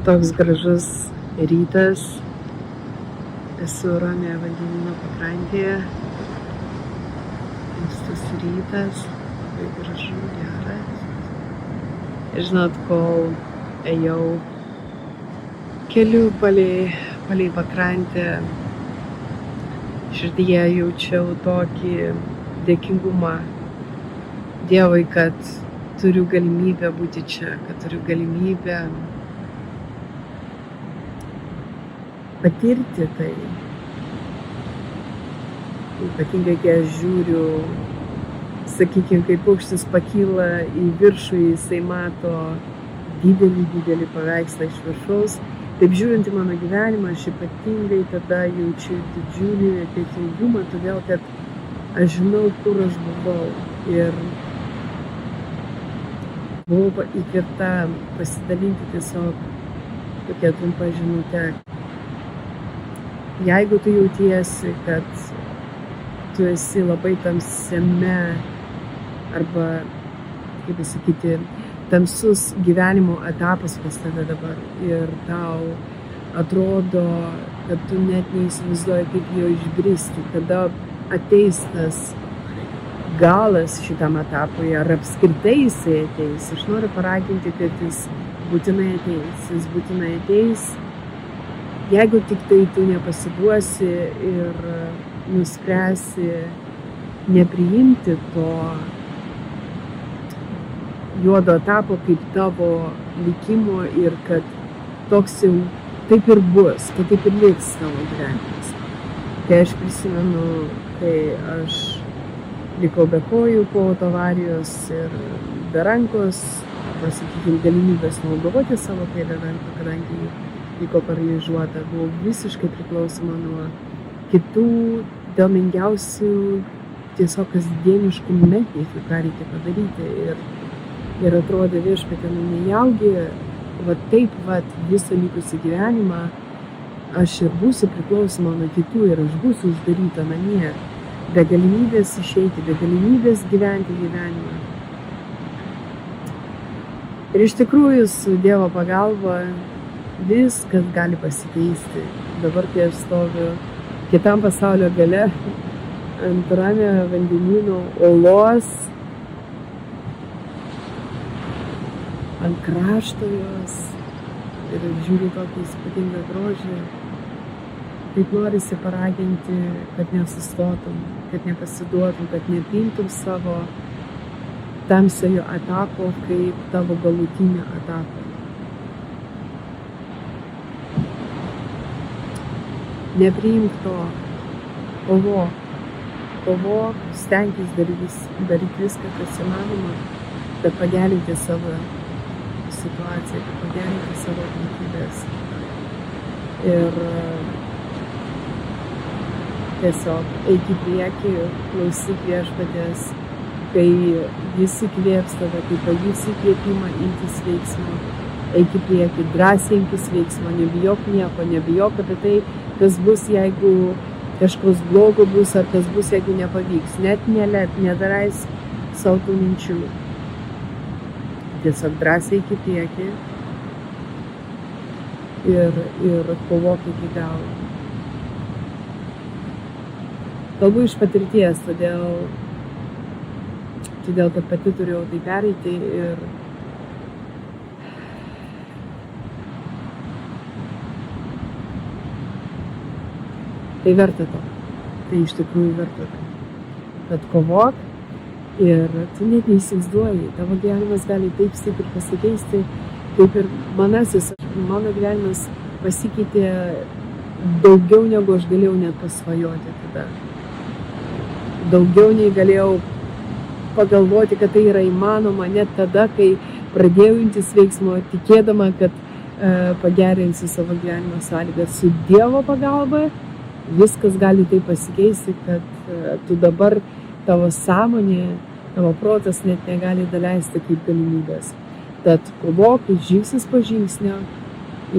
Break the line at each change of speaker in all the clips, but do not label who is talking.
Toks gražus rytas. Esu Ramiojo vandenyno pakrantėje. Ankstus rytas, labai gražu, geras. Ir žinot, kol ėjau keliu palei pakrantę, širdyje jaučiau tokį dėkingumą Dievui, kad turiu galimybę būti čia, kad turiu galimybę patirti tai. Ypatingai, kai aš žiūriu, sakykime, kai paukštis pakyla į viršų, jisai mato didelį paveikslą iš viršaus. Taip žiūrint į mano gyvenimą, aš ypatingai tada jaučiu didžiulį dėkingumą, todėl kad aš žinau, kur aš buvau. Ir buvau įkvėpta pasidalinti tiesiog tokia trumpa žinutė. Jeigu tu jautiesi, kad tu esi labai tamsiame arba, kaip pasakyti, tamsus gyvenimo etapas pas tave dabar ir tau atrodo, kad tu net neįsivaizduoji, kaip jo išbristi, kada ateis tas galas šitam etapui, ar apskritai jisai ateis. Aš noriu paraginti, kad jis būtinai ateis. Jeigu tik tai tu nepasiduosi ir nuspręsi nepriimti to juodo etapo kaip tavo likimo ir kad toks jau taip ir bus, kad taip ir liks tavo gyvenimas. Tai aš prisimenu, kai aš likau be kojų po autoavarijos ir be rankos, sakykime, galimybės naudoti savo kairę ranką, kadangi liko paralyžiuota, buvau visiškai priklausoma nuo kitų dėl menkiausių tiesiog kasdieniškų metodų, ką reikia padaryti. Ir atrodė, viešpatie, nejaugi, taip visą likusį gyvenimą aš ir būsiu priklausoma nuo kitų ir aš būsiu uždaryta namie, be galimybės išeiti, be galimybės gyventi gyvenimą. Ir iš tikrųjų su Dievo pagalba viskas gali pasikeisti. Dabar, kai aš stoviu kitam pasaulio gale, ant Ramiojo vandenyno olos, ant krašto jos ir žiūriu tokį įspūdingą grožį, taip norisi paraginti, kad nesustotum, kad nepasiduotum, kad nepriimtum savo tamsiojo etapo kaip tavo galutinio etapo. Nepriimk to, kovok, stenkis daryti viską, kas įmanoma, kad pagerinti savo situaciją, kad pagerinti savo aplinkybės. Ir tiesiog eik į priekį, klausyk Viešpaties, kai jis įkvėps tave, kai pajusi įkvėpimą imtis veiksmo, eik į priekį, drąsiai imtis veiksmo, nebijok nieko, nebijok apie tai, kas bus, jeigu kažkas blogo bus, ar kas bus, jeigu nepavyks. Net nedarais savo tų minčių. Tiesiog drąsiai eik į priekį ir kovok iki galo. Kalbu iš patirties, todėl kad pati turėjau tai pereiti ir tai verta to. Tai iš tikrųjų verta to. Kad kovok ir tu net neįsivaizduoji, tavo gyvenimas gali taip stipriai pasikeisti, kaip ir manasis. Mano gyvenimas pasikeitė daugiau negu aš galėjau net pasvajoti tada. Daugiau nei galėjau pagalvoti, kad tai yra įmanoma net tada, kai pradėjau imtis veiksmo, tikėdama, kad pagerinsiu savo gyvenimo sąlygas. Su Dievo pagalba viskas gali taip pasikeisti, kad tu dabar tavo sąmonė, tavo protas net negali daleisti kaip galimybės. Tad kovok žingsnis po žingsnio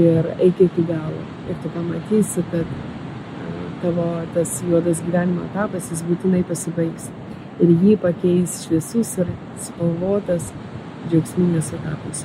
ir eik iki galo. Ir tu pamatysi, kad tavo tas juodas gyvenimo etapas, jis būtinai pasibaigs. Ir jį pakeis šviesus ir spalvotas džiaugsmingas etapas.